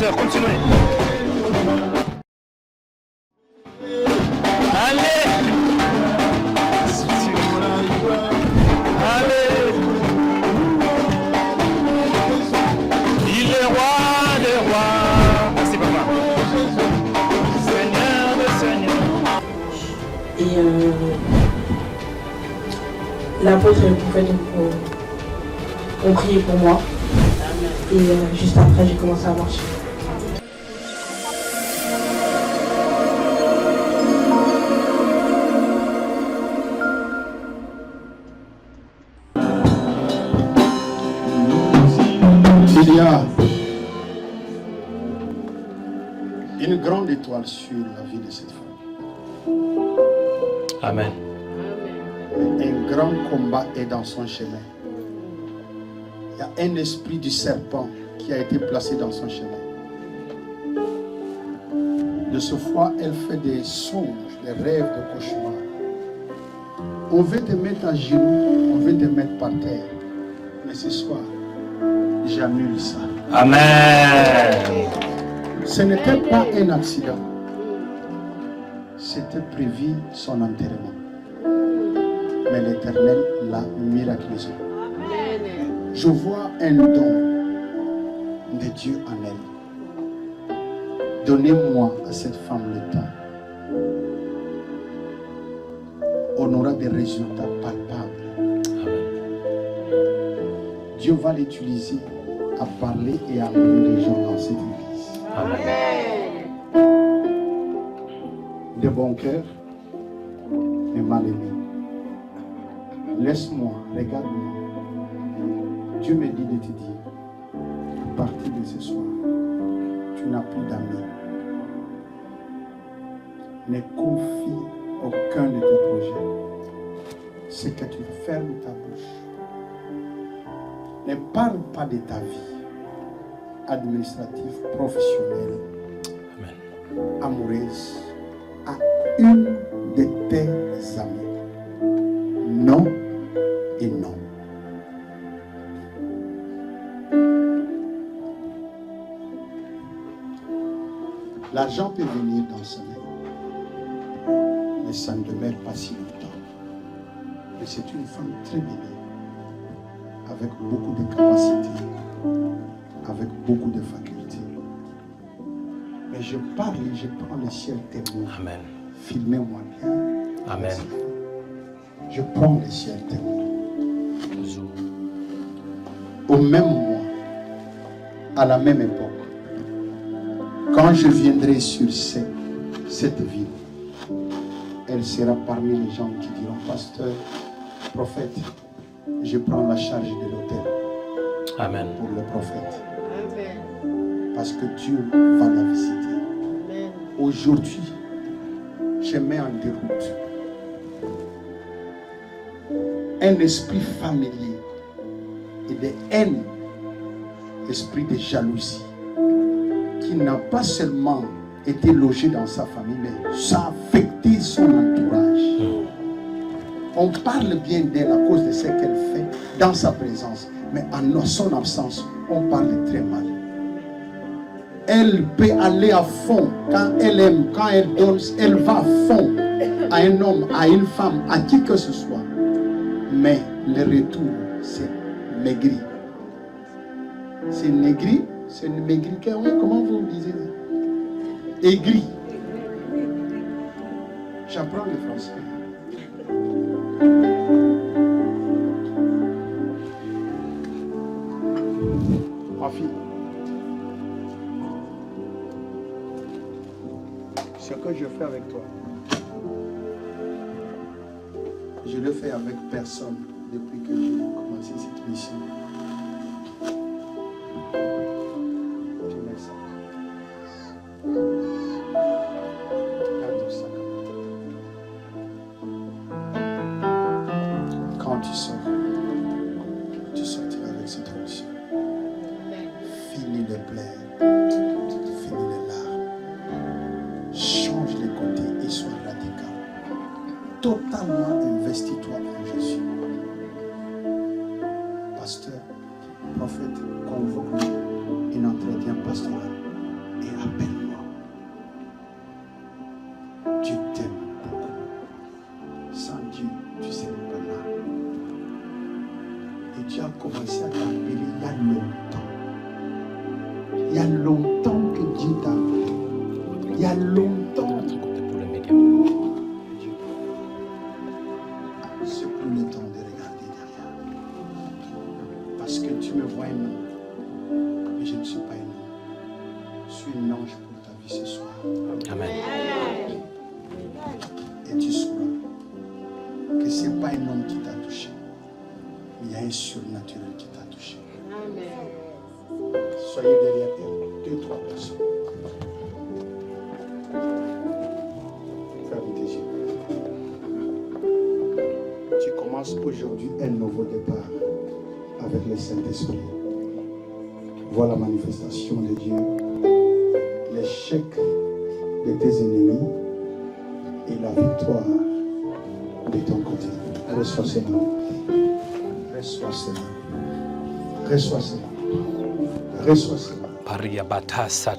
sœur, continuez. Allez. Allez. Il est roi des rois. Merci papa. Seigneur des seigneurs. Et l'apôtre et le prophète ont prié pour moi. Et juste après, j'ai commencé à marcher. Il y a une grande étoile sur la vie de cette femme. Amen. Un grand combat est dans son chemin. Il y a un esprit du serpent qui a été placé dans son chemin. De ce fois, elle fait des songes, des rêves, des cauchemars. On veut te mettre à genoux, on veut te mettre par terre. Mais ce soir, j'annule ça. Amen. Ce n'était pas un accident. C'était prévu son enterrement. Mais l'Éternel l'a miraculeusement. Je vois un don de Dieu en elle. Donnez-moi à cette femme le temps. On aura des résultats palpables. Dieu va l'utiliser à parler et à amener les gens dans cette église. Amen. De bon cœur et mal aimé. Laisse-moi, regarde-moi. Dieu me dit de te dire, à partir de ce soir, tu n'as plus d'amis. Ne confie aucun de tes projets. C'est que tu fermes ta bouche. Ne parle pas de ta vie administrative, professionnelle, Amen. amoureuse à une de tes amies. Non et non. L'argent peut venir dans sa main, mais ça ne demeure pas si longtemps. Mais c'est une femme très bénie, avec beaucoup de capacités, avec beaucoup de facultés. Mais je parle et je prends le ciel témoin. Amen. Filmez-moi bien. Amen. Je prends le ciel témoin. Au même mois, à la même époque, quand je viendrai sur cette ville, elle sera parmi les gens qui diront, pasteur, prophète, je prends la charge de l'hôtel. Amen. Pour le prophète. Parce que Dieu va la visiter. Aujourd'hui, je mets en déroute un esprit familier et de haine, esprit de jalousie, qui n'a pas seulement été logé dans sa famille, mais ça a affecté son entourage. On parle bien d'elle à cause de ce qu'elle fait dans sa présence, mais en son absence, on parle très mal. Elle peut aller à fond quand elle aime, quand elle donne, elle va à fond à un homme, à une femme, à qui que ce soit. Mais le retour, c'est maigri. C'est maigri, c'est maigri. Comment vous disiez? Aigri. J'apprends le français. Ma fille, ce que je fais avec toi, je le fais avec personne depuis que j'ai commencé cette mission. Tu mets ça. Garde ça. Quand tu sors, tu sortiras avec cette onction. Finis les plaies, finis les larmes. Change les côtés et sois radical. Totalement investis-toi en Jésus. Pasteur, prophète, convoque un entretien pastoral. longtemps que Dieu t'a appelé. Il y a longtemps. C'est plus le temps de regarder derrière. Parce que tu me vois un homme. Mais je ne suis pas un homme. Je suis un ange pour ta vie ce soir. Amen. Et tu sauras que ce n'est pas un homme qui t'a touché. Mais il y a un surnaturel qui t'a touché. Soyez derrière elle. 2, 3 personnes. Ferme tes yeux. Tu commences aujourd'hui un nouveau départ avec le Saint-Esprit. Vois la manifestation de Dieu, l'échec de tes ennemis et la victoire de ton côté. Reçois cela. Reçois cela. Reçois cela. Reçois cela. Reçois cela.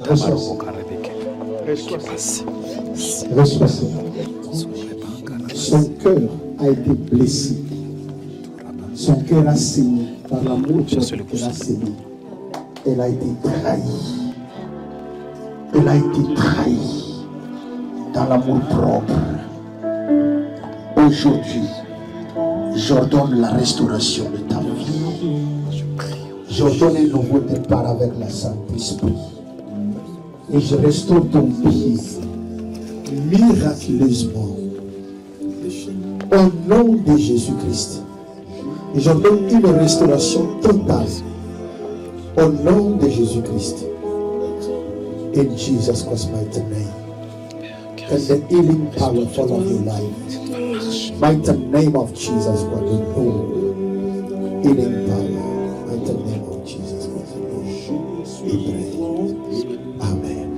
Reçois cela. Son cœur a été blessé. Son cœur a saigné par l'amour qu'elle a saigné. Elle a été trahie. Elle a été trahie dans l'amour propre. Aujourd'hui, j'ordonne la restauration de ta vie. J'ordonne un nouveau départ avec la Saint-Esprit. Et je restaure ton pied miraculeusement. Au nom de Jésus-Christ. Et j'ordonne une restauration totale. Au nom de Jésus-Christ. In Jesus Christ's mighty name. And the healing power follow your life. Mighty name of Jesus Christ. Healing power. Mighty name of Jesus Christ. We pray. Amen.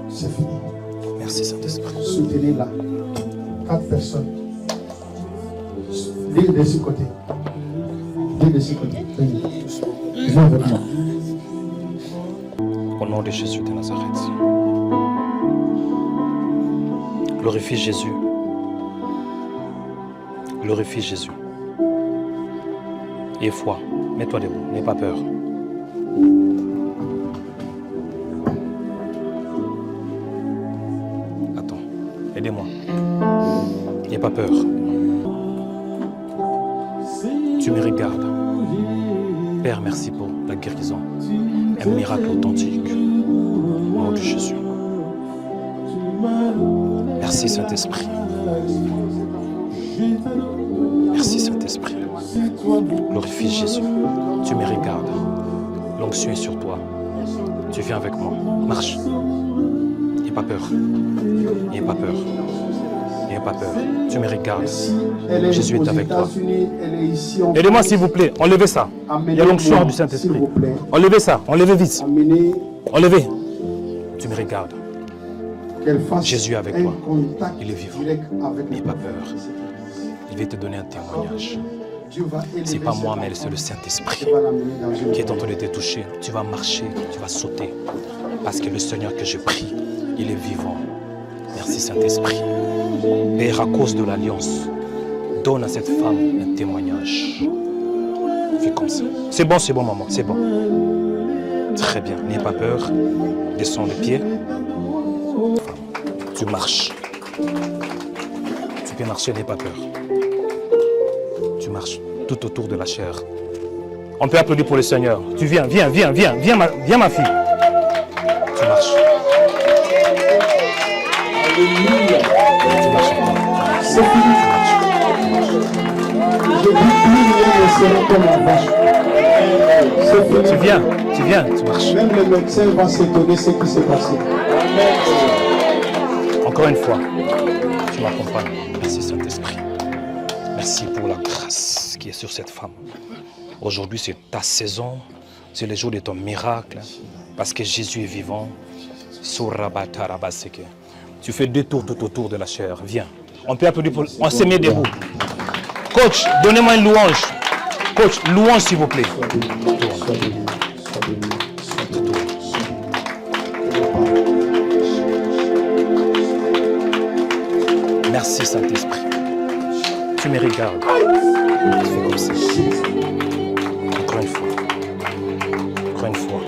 C'est fini. Merci Saint-Esprit. Soutenez-la. 4 personnes. L'île de ce côté. L'île de ce côté. Viens avec moi. Au nom de Jésus de Nazareth. Glorifie Jésus. Glorifie Jésus. Et foi. Mets-toi debout. N'aie pas peur. Attends. Aidez-moi. N'aie pas peur. Tu me regardes. Père, merci pour la guérison. Un miracle authentique. Au nom de Jésus. Merci Saint-Esprit. Merci Saint-Esprit. Glorifie Jésus. Tu me regardes. L'onction est sur toi. Tu viens avec moi. Marche. N'aie pas peur. N'aie pas peur. N'aie pas peur. Tu me regardes. Jésus est avec toi. Aidez-moi s'il vous plaît. Enlevez ça. Il y a l'onction du Saint-Esprit. Enlevez ça. Enlevez vite. Enlevez. Tu me regardes. Jésus est avec toi. Il est vivant. N'aie pas peur. Il va te donner un témoignage. Ce n'est pas moi, mais c'est le Saint-Esprit qui est en train de te toucher. Tu vas marcher, tu vas sauter. Parce que le Seigneur que je prie, il est vivant. Merci Saint-Esprit. Père, à cause de l'alliance, donne à cette femme un témoignage. Fais comme ça. C'est bon, maman, c'est bon. Très bien, n'aie pas peur. Descends les pieds. Tu marches. Tu peux marcher, n'aie pas peur. Tu marches tout autour de la chair. On peut applaudir pour le Seigneur. Tu viens ma fille. Tu marches. Alléluia. Tu marches. C'est fini. Je dis plus rien ne sera comme avant. C'est fini. Tu viens, tu marches. Même le médecin va s'étonner ce qui s'est passé. Encore une fois, tu m'accompagnes. Merci Saint-Esprit. Merci pour la grâce qui est sur cette femme. Aujourd'hui, c'est ta saison. C'est le jour de ton miracle. Parce que Jésus est vivant. Tu fais 2 tours tout autour de la chair. Viens. On peut applaudir pour... On se met debout. Coach, donnez-moi une louange. Coach, louange s'il vous plaît. Merci Saint-Esprit. Tu me regardes. Tu fais comme ça. Encore une fois. Encore une fois.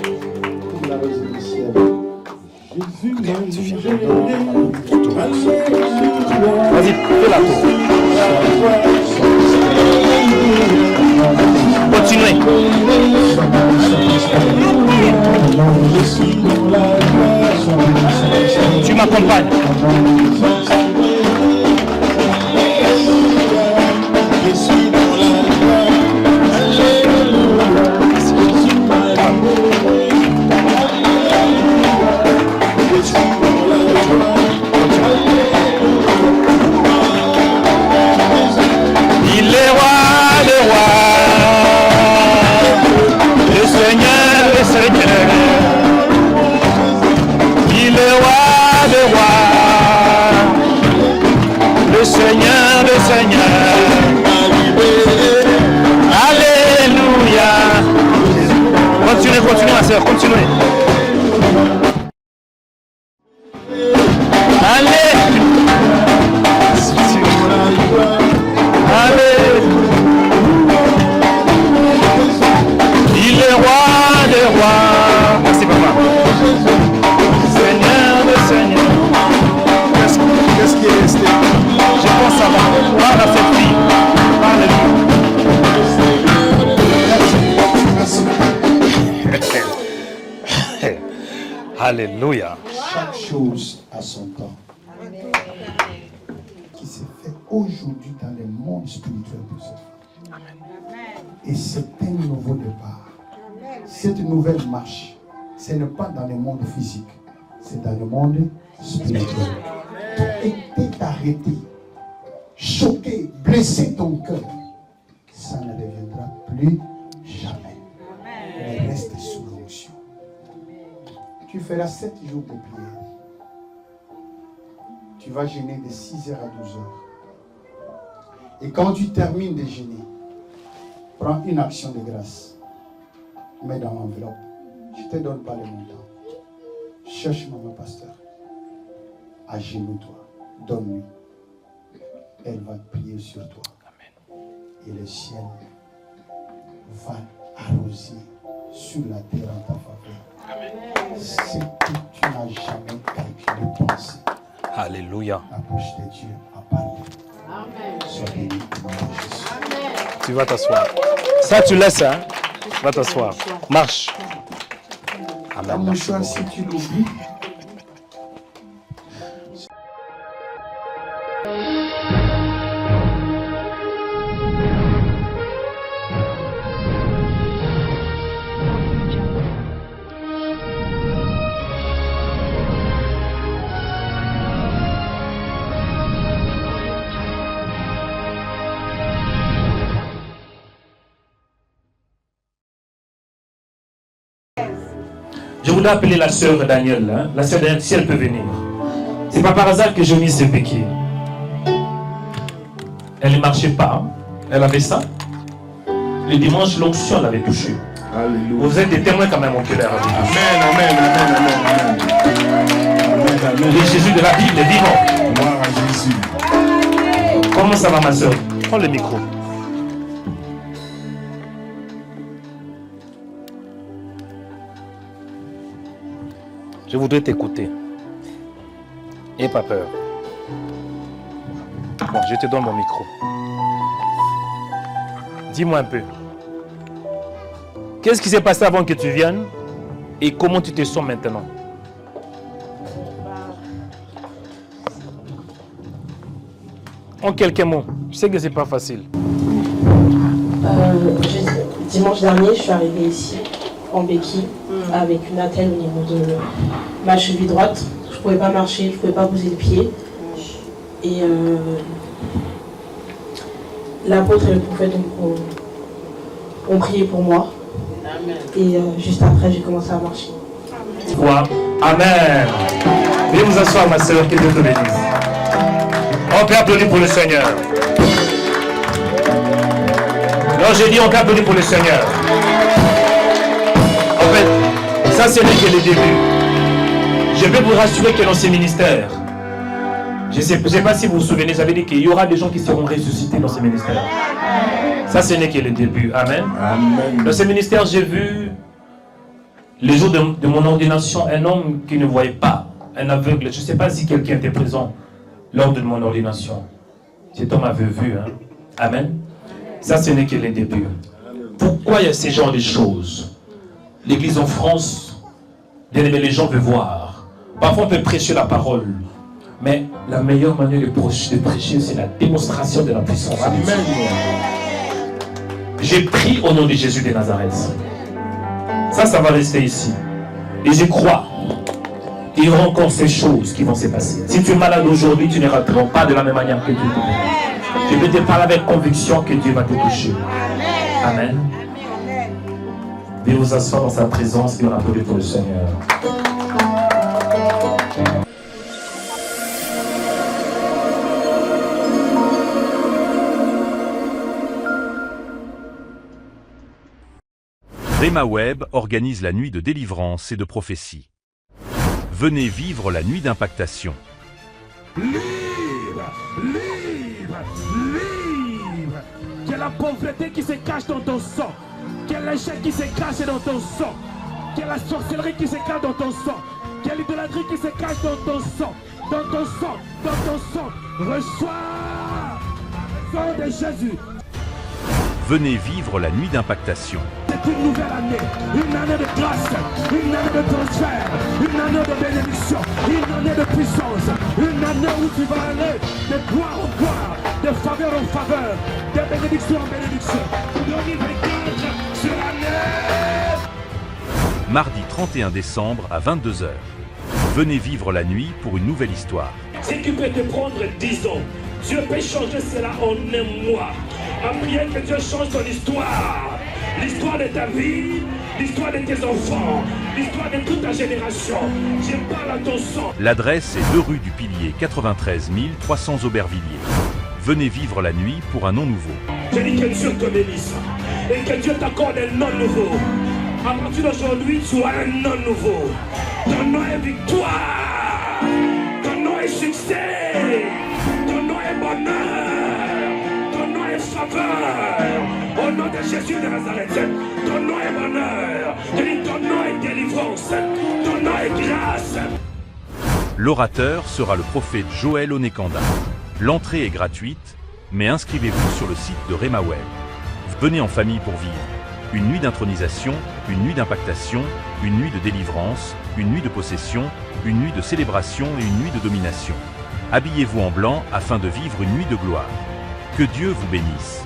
Regarde, tu viens. Vas-y, fais la tour. Continuez. Tu m'accompagnes. Il est roi des rois, le Seigneur des seigneurs. Il est roi des rois, le Seigneur des seigneurs. Alléluia. Continuez, continuez ma soeur, continuez. Allez. Allez. Il est roi des rois. Merci papa. Seigneur des seigneurs. Qu'est-ce qui est resté? Je pense ça va. Parle à cette fille. Parle-lui. Alléluia. Chaque chose a son temps. Qui s'est fait aujourd'hui dans le monde spirituel pour cette femme. Et c'est un nouveau départ. Cette nouvelle marche, ce n'est pas dans le monde physique, c'est dans le monde spirituel. Tout était arrêté, choqué, blessé ton cœur. Ça ne deviendra plus jamais. Mais reste sous l'onction. Tu feras 7 jours de prière. Tu vas jeûner de 6h à 12h. Et quand tu termines de jeûner, prends une action de grâce. Mets dans l'enveloppe. Je ne te donne pas le montant. Cherche maman pasteur. Agenouille-toi. Donne-lui. Elle va prier sur toi. Amen. Et le ciel va arroser sur la terre en ta faveur. Amen. Ce que tu n'as jamais calculé, pensé. Alléluia. La bouche de Dieu a parlé. Amen. Sois béni au nom de Jésus. Amen. Tu vas t'asseoir. Ça, tu laisses, hein? Va t'asseoir. Marche. La mouchoir, si tu l'oublies. Je voulais appeler la sœur Danielle, hein? La sœur Danielle, si elle peut venir. C'est pas par hasard que j'ai mis ce béquille. Elle ne marchait pas. Elle avait ça. Le dimanche, l'onction l'avait touché. Alléluia. Vous êtes des témoins quand même oculaires. Amen, amen, amen, amen, amen. Amen, amen. Le Jésus de la Bible est vivant. Gloire à Jésus. Comment ça va ma sœur? Prends le micro. Je voudrais t'écouter. N'aie pas peur. Bon, je te donne mon micro. Dis-moi un peu. Qu'est-ce qui s'est passé avant que tu viennes et comment tu te sens maintenant? En quelques mots, je sais que c'est pas facile. Dimanche dernier, je suis arrivée ici, en béquille, avec une attelle au niveau de ma cheville droite. Je ne pouvais pas marcher, je ne pouvais pas poser le pied. Et l'apôtre et le prophète ont prié pour moi. Et juste après, j'ai commencé à marcher. Quoi? Amen. Veuillez vous asseoir, ma sœur, que Dieu te bénisse. On peut applaudir pour le Seigneur. Non, j'ai dit on peut applaudir pour le Seigneur. En fait, ça ce n'est que le début. Je peux vous rassurer que dans ces ministères, je ne sais pas si vous vous souvenez, j'avais dit qu'il y aura des gens qui seront ressuscités dans ces ministères. Ça ce n'est que le début. Amen. Amen. Dans ces ministères, j'ai vu, les jours de mon ordination, un homme qui ne voyait pas, un aveugle. Je ne sais pas si quelqu'un était présent lors de mon ordination. Cet homme avait vu. Hein? Amen. Ça, ce n'est que le début. Pourquoi il y a ce genre de choses? L'église en France, les gens veulent voir. Parfois, on peut prêcher la parole. Mais la meilleure manière de prêcher, c'est la démonstration de la puissance. Amen. J'ai pris au nom de Jésus de Nazareth. Ça va rester ici. Et je crois qu'il y aura encore ces choses qui vont se passer. Si tu es malade aujourd'hui, tu ne rentres pas de la même manière que Dieu. Je vais te parler avec conviction que Dieu va te toucher. Amen. Veuillez vous asseoir dans sa présence et on applaudit pour le Seigneur. Rema Web organise la nuit de délivrance et de prophétie. Venez vivre la nuit d'impactation. Livre, livre, livre. Quelle la pauvreté qui se cache dans ton sang. Quel échec qui se cache dans ton sang. Quelle la sorcellerie qui se cache dans ton sang. Quelle idolâtrie qui se cache dans ton sang. Dans ton sang, dans ton sang. Reçois le sang de Jésus. Venez vivre la nuit d'impactation. C'est une nouvelle année de grâce, une année de transfert, une année de bénédiction, une année de puissance, une année où tu vas aller de gloire en gloire, de faveur en faveur, de bénédiction en bénédiction. Glorie sur l'année. Mardi 31 décembre à 22h. Venez vivre la nuit pour une nouvelle histoire. Si tu peux te prendre 10 ans, Dieu peut changer cela en un mois. À prier que Dieu change ton histoire. L'histoire de ta vie, l'histoire de tes enfants, l'histoire de toute ta génération. Je parle à ton sang. L'adresse est 2 rue du Pilier, 93 300 Aubervilliers. Venez vivre la nuit pour un nom nouveau. Je dis que Dieu te bénisse et que Dieu t'accorde un nom nouveau. À partir d'aujourd'hui, tu as un nom nouveau. Ton nom est victoire. Ton nom est succès. Ton nom est bonheur. Ton nom est faveur. Au nom de Jésus de Nazareth, ton nom est bonheur. Je dis ton nom est délivrance. Ton nom est grâce. L'orateur sera le prophète Joël Onekanda. L'entrée est gratuite, mais inscrivez-vous sur le site de Rema Web. Venez en famille pour vivre. Une nuit d'intronisation, une nuit d'impactation, une nuit de délivrance, une nuit de possession, une nuit de célébration et une nuit de domination. Habillez-vous en blanc afin de vivre une nuit de gloire. Que Dieu vous bénisse.